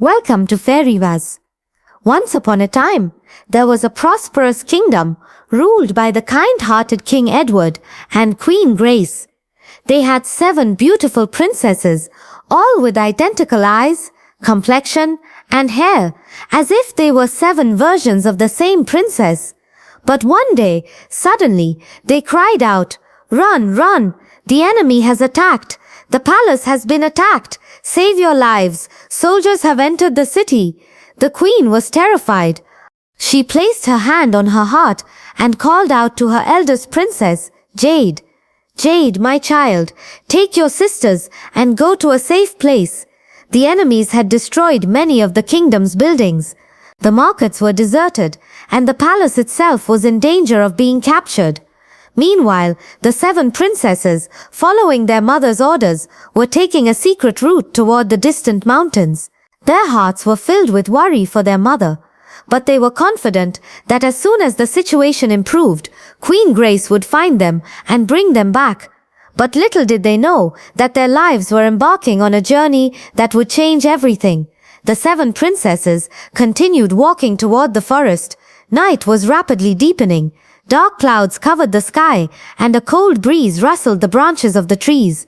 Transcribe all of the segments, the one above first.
Welcome to FairyVerse. Once upon a time, there was a prosperous kingdom ruled by the kind-hearted King Edward and Queen Grace. They had 7 beautiful princesses, all with identical eyes, complexion, and hair, as if they were 7 versions of the same princess. But one day, suddenly, they cried out, "Run, run! The enemy has attacked! The palace has been attacked! Save your lives! Soldiers have entered the city!" The queen was terrified. She placed her hand on her heart and called out to her eldest princess, Jade. "Jade, my child, take your sisters and go to a safe place." The enemies had destroyed many of the kingdom's buildings. The markets were deserted, and the palace itself was in danger of being captured. Meanwhile, the 7 princesses, following their mother's orders, were taking a secret route toward the distant mountains. Their hearts were filled with worry for their mother, but they were confident that as soon as the situation improved, Queen Grace would find them and bring them back. But little did they know that their lives were embarking on a journey that would change everything. The 7 princesses continued walking toward the forest. Night was rapidly deepening. Dark clouds covered the sky, and a cold breeze rustled the branches of the trees.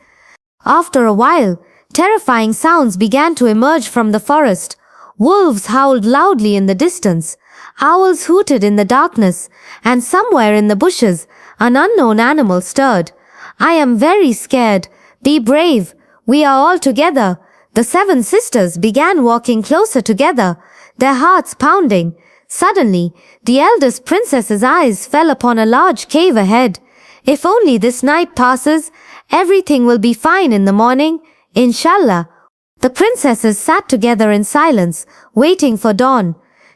After a while, terrifying sounds began to emerge from the forest. Wolves howled loudly in the distance. Owls hooted in the darkness, and somewhere in the bushes, an unknown animal stirred. "I am very scared. Be brave. We are all together." The 7 sisters began walking closer together, their hearts pounding. Suddenly, the eldest princess's eyes fell upon a large cave ahead. "If only this night passes, everything will be fine in the morning, inshallah." The princesses sat together in silence, waiting for dawn.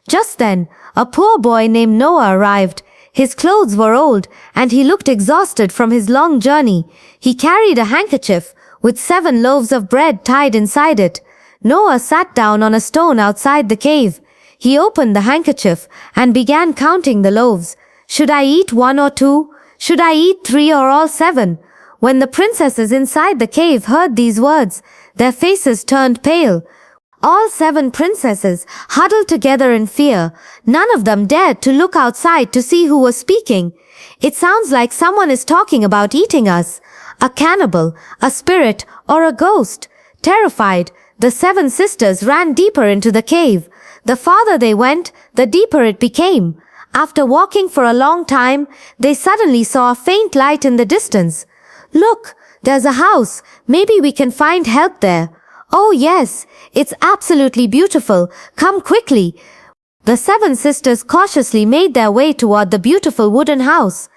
Just then, a poor boy named Noah arrived. His clothes were old, and he looked exhausted from his long journey. He carried a handkerchief with 7 loaves of bread tied inside it. Noah sat down on a stone outside the cave. He opened the handkerchief and began counting the loaves. "Should I eat 1 or 2? Should I eat 3 or all 7? When the princesses inside the cave heard these words, their faces turned pale. All 7 princesses huddled together in fear. None of them dared to look outside to see who was speaking. "It sounds like someone is talking about eating us. A cannibal, a spirit, or a ghost." Terrified, the 7 sisters ran deeper into the cave. The farther they went, the deeper it became. After walking for a long time, they suddenly saw a faint light in the distance. "Look, there's a house. Maybe we can find help there." "Oh yes, it's absolutely beautiful. Come quickly." The 7 sisters cautiously made their way toward the beautiful wooden house.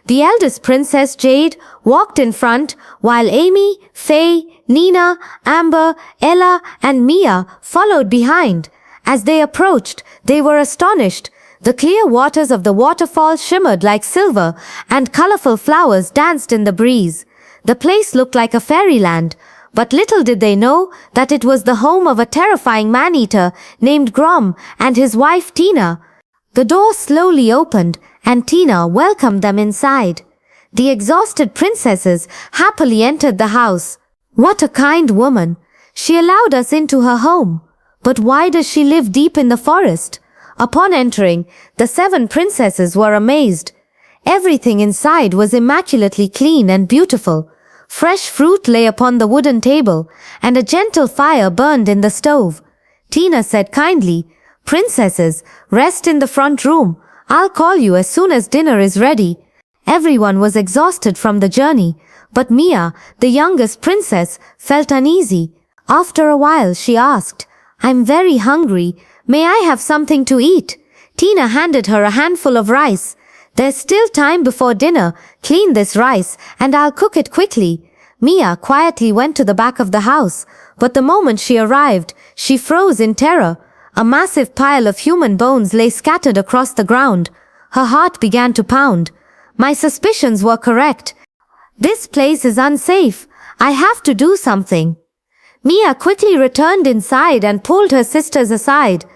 The eldest princess, Jade, walked in front, while Amy, Faye, Nina, Amber, Ella, and Mia followed behind. As they approached, they were astonished. The clear waters of the waterfall shimmered like silver, and colorful flowers danced in the breeze. The place looked like a fairyland, but little did they know that it was the home of a terrifying man-eater named Grom and his wife Tina. The door slowly opened, and Tina welcomed them inside. The exhausted princesses happily entered the house. "What a kind woman! She allowed us into her home. But why does she live deep in the forest?" Upon entering, the 7 princesses were amazed. Everything inside was immaculately clean and beautiful. Fresh fruit lay upon the wooden table, and a gentle fire burned in the stove. Tina said kindly, "Princesses, rest in the front room. I'll call you as soon as dinner is ready." Everyone was exhausted from the journey, but Mia, the youngest princess, felt uneasy. After a while she asked, "I'm very hungry. May I have something to eat?" Tina handed her a handful of rice. "There's still time before dinner. Clean this rice, and I'll cook it quickly." Mia quietly went to the back of the house, but the moment she arrived, she froze in terror. A massive pile of human bones lay scattered across the ground. Her heart began to pound. "My suspicions were correct. This place is unsafe. I have to do something." Mia quickly returned inside and pulled her sisters aside.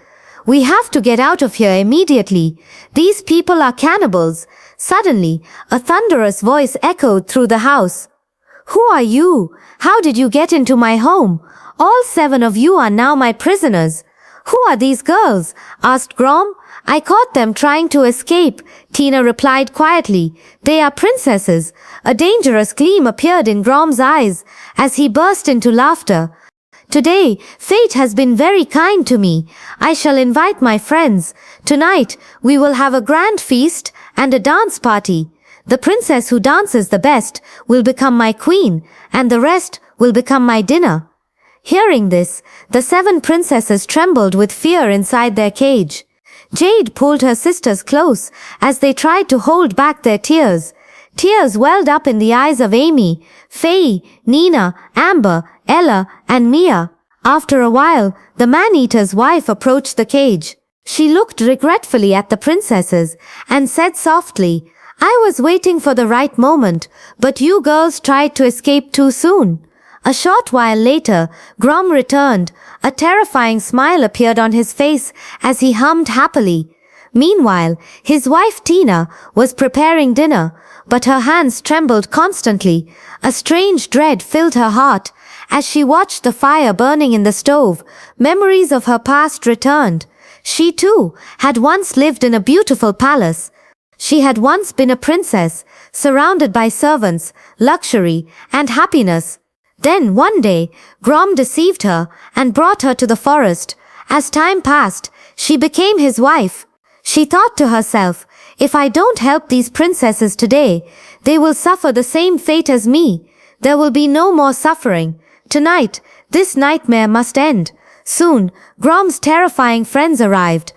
"We have to get out of here immediately. These people are cannibals." Suddenly, a thunderous voice echoed through the house. "Who are you? How did you get into my home? All 7 of you are now my prisoners." "Who are these girls?" asked Grom. "I caught them trying to escape," Tina replied quietly. "They are princesses." A dangerous gleam appeared in Grom's eyes as he burst into laughter. "Today, fate has been very kind to me. I shall invite my friends. Tonight, we will have a grand feast and a dance party. The princess who dances the best will become my queen, and the rest will become my dinner." Hearing this, the 7 princesses trembled with fear inside their cage. Jade pulled her sisters close as they tried to hold back their tears. Tears welled up in the eyes of Amy, Faye, Nina, Amber, Ella, and Mia. After a while, the man-eater's wife approached the cage. She looked regretfully at the princesses and said softly, "I was waiting for the right moment, but you girls tried to escape too soon." A short while later, Grom returned. A terrifying smile appeared on his face as he hummed happily. Meanwhile, his wife Tina was preparing dinner, but her hands trembled constantly. A strange dread filled her heart. As she watched the fire burning in the stove, memories of her past returned. She too had once lived in a beautiful palace. She had once been a princess, surrounded by servants, luxury, and happiness. Then one day, Grom deceived her and brought her to the forest. As time passed, she became his wife. She thought to herself, "If I don't help these princesses today, they will suffer the same fate as me. There will be no more suffering. Tonight, this nightmare must end." Soon, Grom's terrifying friends arrived.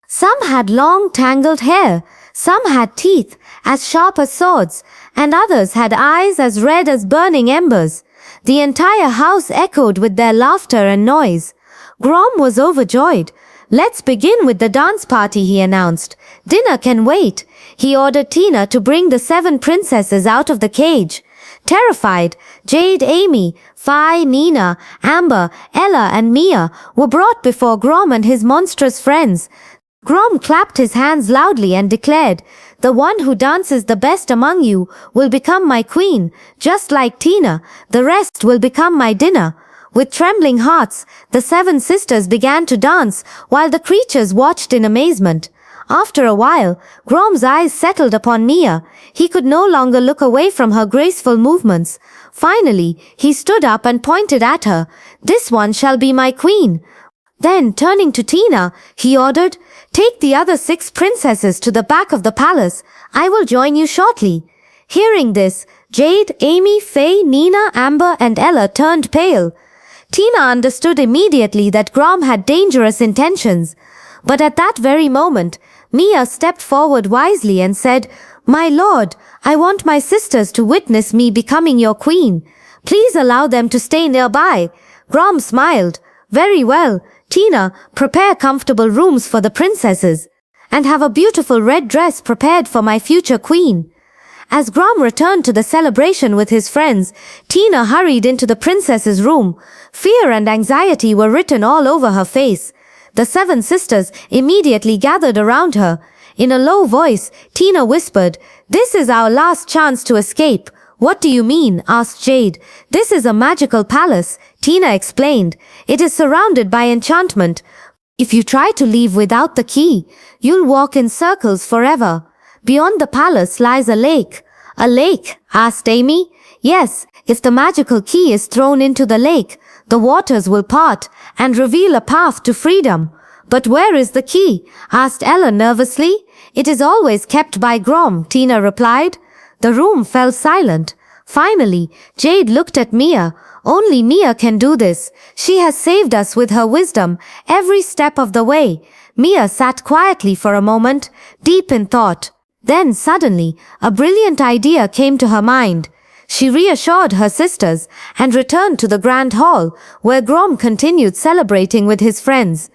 Some had long tangled hair, some had teeth as sharp as swords, and others had eyes as red as burning embers. The entire house echoed with their laughter and noise. Grom was overjoyed. "Let's begin with the dance party," he announced. "Dinner can wait." He ordered Tina to bring the 7 princesses out of the cage. Terrified, Jade, Amy, Faye, Nina, Amber, Ella, and Mia were brought before Grom and his monstrous friends. Grom clapped his hands loudly and declared, "The one who dances the best among you will become my queen, just like Tina. The rest will become my dinner." With trembling hearts, the 7 sisters began to dance while the creatures watched in amazement. After a while, Grom's eyes settled upon Mia. He could no longer look away from her graceful movements. Finally, he stood up and pointed at her. "This one shall be my queen." Then, turning to Tina, he ordered, "Take the other 6 princesses to the back of the palace. I will join you shortly." Hearing this, Jade, Amy, Faye, Nina, Amber, and Ella turned pale. Tina understood immediately that Grom had dangerous intentions. But at that very moment, Mia stepped forward wisely and said, "My lord, I want my sisters to witness me becoming your queen. Please allow them to stay nearby." Grom smiled. "Very well, Tina, prepare comfortable rooms for the princesses, and have a beautiful red dress prepared for my future queen." As Grom returned to the celebration with his friends, Tina hurried into the princess's room. Fear and anxiety were written all over her face. The 7 sisters immediately gathered around her. In a low voice, Tina whispered, "This is our last chance to escape." "What do you mean?" asked Jade. "This is a magical palace," Tina explained. "It is surrounded by enchantment. If you try to leave without the key, you'll walk in circles forever. Beyond the palace lies a lake." "A lake?" asked Amy. "Yes, if the magical key is thrown into the lake, the waters will part and reveal a path to freedom." "But where is the key?" asked Ella nervously. "It is always kept by Grom," Tina replied. The room fell silent. Finally, Jade looked at Mia. "Only Mia can do this. She has saved us with her wisdom every step of the way." Mia sat quietly for a moment, deep in thought. Then suddenly, a brilliant idea came to her mind. She reassured her sisters and returned to the grand hall, where Grom continued celebrating with his friends.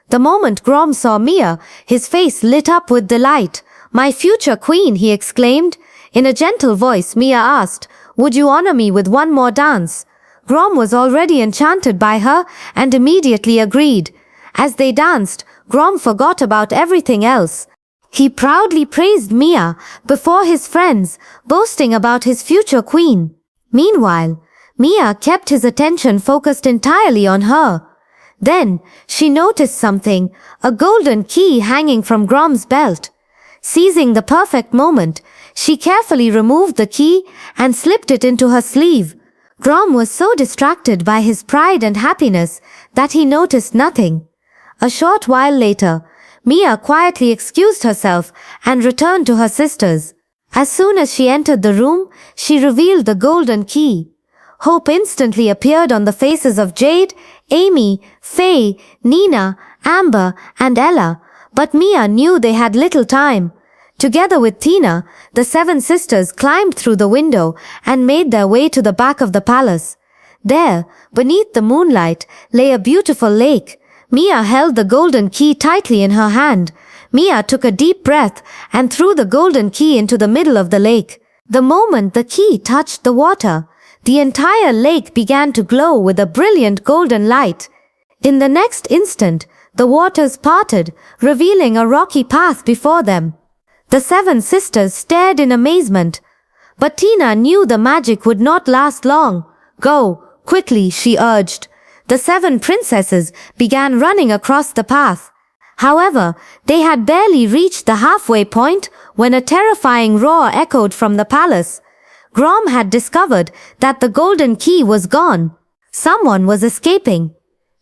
The moment Grom saw Mia, his face lit up with delight. "My future queen," he exclaimed. In a gentle voice, Mia asked, "Would you honor me with one more dance?" Grom was already enchanted by her and immediately agreed. As they danced, Grom forgot about everything else. He proudly praised Mia before his friends, boasting about his future queen. Meanwhile, Mia kept his attention focused entirely on her. Then she noticed something, a golden key hanging from Grom's belt. Seizing the perfect moment, she carefully removed the key and slipped it into her sleeve. Grom was so distracted by his pride and happiness that he noticed nothing. A short while later, Mia quietly excused herself and returned to her sisters. As soon as she entered the room, she revealed the golden key. Hope instantly appeared on the faces of Jade, Amy, Faye, Nina, Amber, and Ella, but Mia knew they had little time. Together with Tina, the 7 sisters climbed through the window and made their way to the back of the palace. There, beneath the moonlight, lay a beautiful lake. Mia held the golden key tightly in her hand. Mia took a deep breath and threw the golden key into the middle of the lake. The moment the key touched the water, the entire lake began to glow with a brilliant golden light. In the next instant, the waters parted, revealing a rocky path before them. The 7 sisters stared in amazement. But Tina knew the magic would not last long. "Go, quickly," she urged. The 7 princesses began running across the path. However, they had barely reached the halfway point when a terrifying roar echoed from the palace. Grom had discovered that the golden key was gone. Someone was escaping.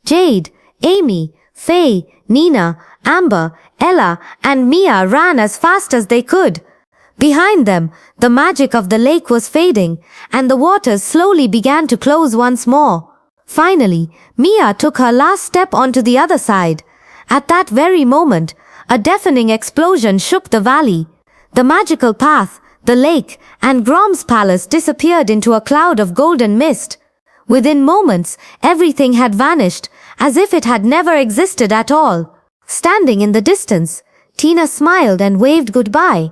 Jade, Amy, Faye, Nina, Amber, Ella, and Mia ran as fast as they could. Behind them, the magic of the lake was fading, and the waters slowly began to close once more. Finally, Mia took her last step onto the other side. At that very moment, a deafening explosion shook the valley. The magical path, the lake, and Grom's palace disappeared into a cloud of golden mist. Within moments, everything had vanished, as if it had never existed at all. Standing in the distance, Tina smiled and waved goodbye.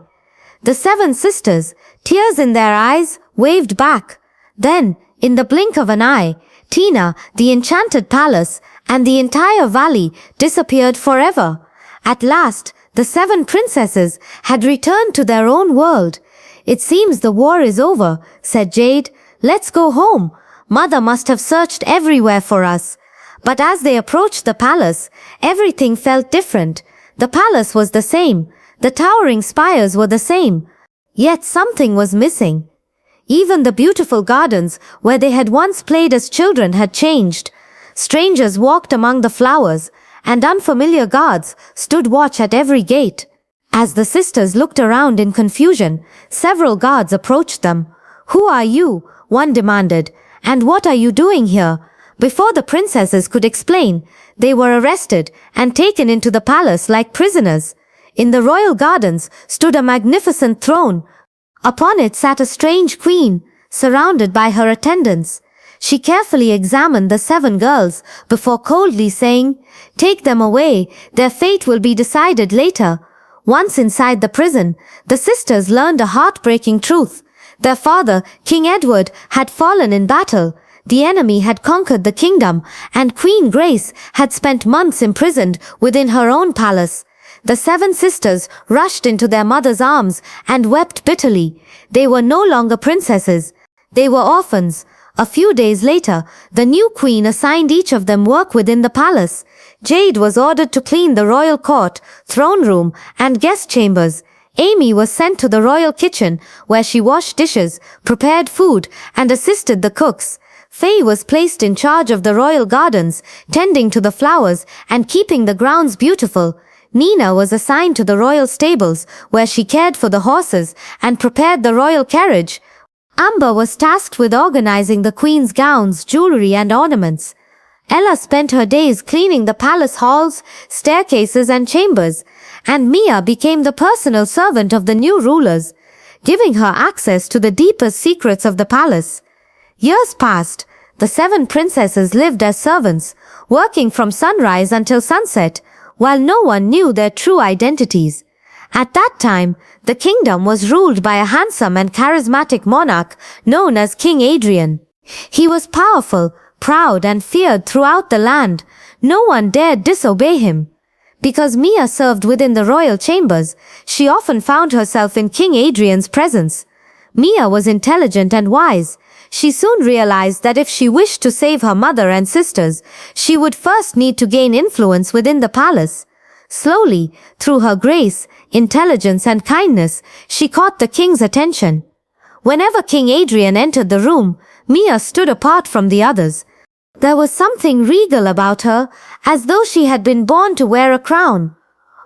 The 7 sisters, tears in their eyes, waved back. Then, in the blink of an eye, Tina, the enchanted palace, and the entire valley disappeared forever. At last, the 7 princesses had returned to their own world. "It seems the war is over," said Jade. "Let's go home. Mother must have searched everywhere for us." But as they approached the palace, everything felt different. The palace was the same. The towering spires were the same. Yet something was missing. Even the beautiful gardens where they had once played as children had changed. Strangers walked among the flowers, and unfamiliar guards stood watch at every gate. As the sisters looked around in confusion, several guards approached them. "Who are you?" one demanded. "And what are you doing here?" Before the princesses could explain, they were arrested and taken into the palace like prisoners. In the royal gardens stood a magnificent throne. Upon it sat a strange queen, surrounded by her attendants. She carefully examined the 7 girls before coldly saying, "Take them away, their fate will be decided later." Once inside the prison, the sisters learned a heartbreaking truth. Their father, King Edward, had fallen in battle. The enemy had conquered the kingdom, and Queen Grace had spent months imprisoned within her own palace. The 7 sisters rushed into their mother's arms and wept bitterly. They were no longer princesses. They were orphans. A few days later, the new queen assigned each of them work within the palace. Jade was ordered to clean the royal court, throne room, and guest chambers. Amy was sent to the royal kitchen, where she washed dishes, prepared food, and assisted the cooks. Faye was placed in charge of the royal gardens, tending to the flowers and keeping the grounds beautiful. Nina was assigned to the royal stables, where she cared for the horses and prepared the royal carriage. Amber was tasked with organizing the queen's gowns, jewelry, and ornaments. Ella spent her days cleaning the palace halls, staircases, and chambers, and Mia became the personal servant of the new rulers, giving her access to the deepest secrets of the palace. Years passed. The 7 princesses lived as servants, working from sunrise until sunset, while no one knew their true identities. At that time, the kingdom was ruled by a handsome and charismatic monarch known as King Adrian. He was powerful, proud, and feared throughout the land. No one dared disobey him. Because Mia served within the royal chambers, she often found herself in King Adrian's presence. Mia was intelligent and wise. she soon realized that if she wished to save her mother and sisters, she would first need to gain influence within the palace. Slowly, through her grace, intelligence and kindness, she caught the king's attention. Whenever King Adrian entered the room, Mia stood apart from the others. There was something regal about her, as though she had been born to wear a crown.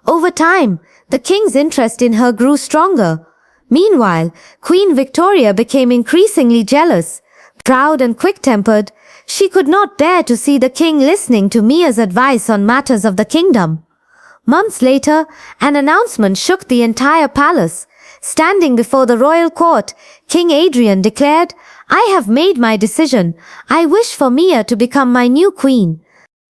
Over time, the king's interest in her grew stronger. Meanwhile, Queen Victoria became increasingly jealous. Proud and quick-tempered, she could not bear to see the king listening to Mia's advice on matters of the kingdom. Months later, an announcement shook the entire palace. Standing before the royal court, King Adrian declared, "I have made my decision. I wish for Mia to become my new queen."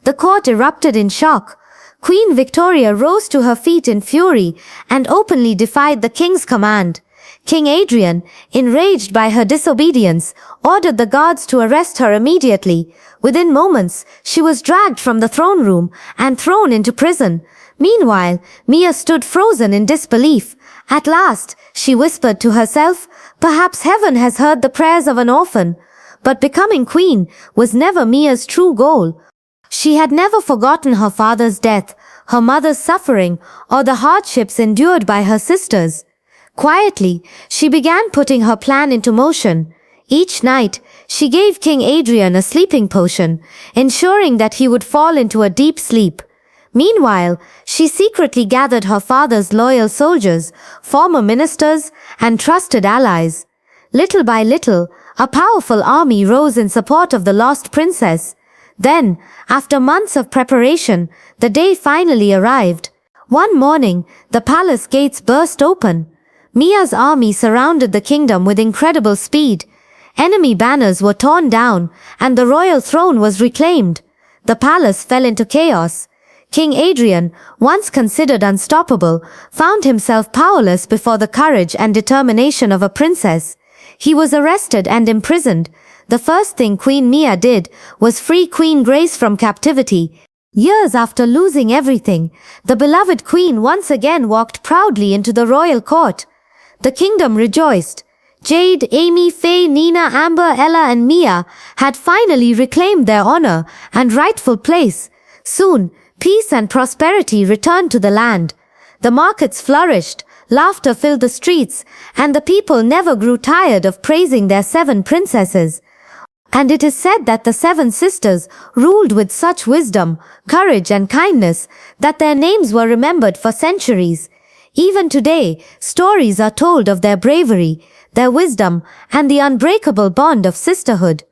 The court erupted in shock. Queen Victoria rose to her feet in fury and openly defied the king's command. King Adrian, enraged by her disobedience, ordered the guards to arrest her immediately. Within moments, she was dragged from the throne room and thrown into prison. Meanwhile, Mia stood frozen in disbelief. At last, she whispered to herself, "Perhaps heaven has heard the prayers of an orphan." But becoming queen was never Mia's true goal. She had never forgotten her father's death, her mother's suffering, or the hardships endured by her sisters. Quietly, she began putting her plan into motion. Each night, she gave King Adrian a sleeping potion, ensuring that he would fall into a deep sleep. Meanwhile, she secretly gathered her father's loyal soldiers, former ministers, and trusted allies. Little by little, a powerful army rose in support of the lost princess. Then, after months of preparation, the day finally arrived. One morning, the palace gates burst open. Mia's army surrounded the kingdom with incredible speed. Enemy banners were torn down, and the royal throne was reclaimed. The palace fell into chaos. King Adrian, once considered unstoppable, found himself powerless before the courage and determination of a princess. He was arrested and imprisoned. The first thing Queen Mia did was free Queen Grace from captivity. Years after losing everything, the beloved queen once again walked proudly into the royal court. The kingdom rejoiced. Jade, Amy, Faye, Nina, Amber, Ella and Mia had finally reclaimed their honor and rightful place. Soon, peace and prosperity returned to the land. The markets flourished, laughter filled the streets, and the people never grew tired of praising their 7 princesses. And it is said that the 7 sisters ruled with such wisdom, courage and kindness that their names were remembered for centuries. Even today, stories are told of their bravery, their wisdom, and the unbreakable bond of sisterhood.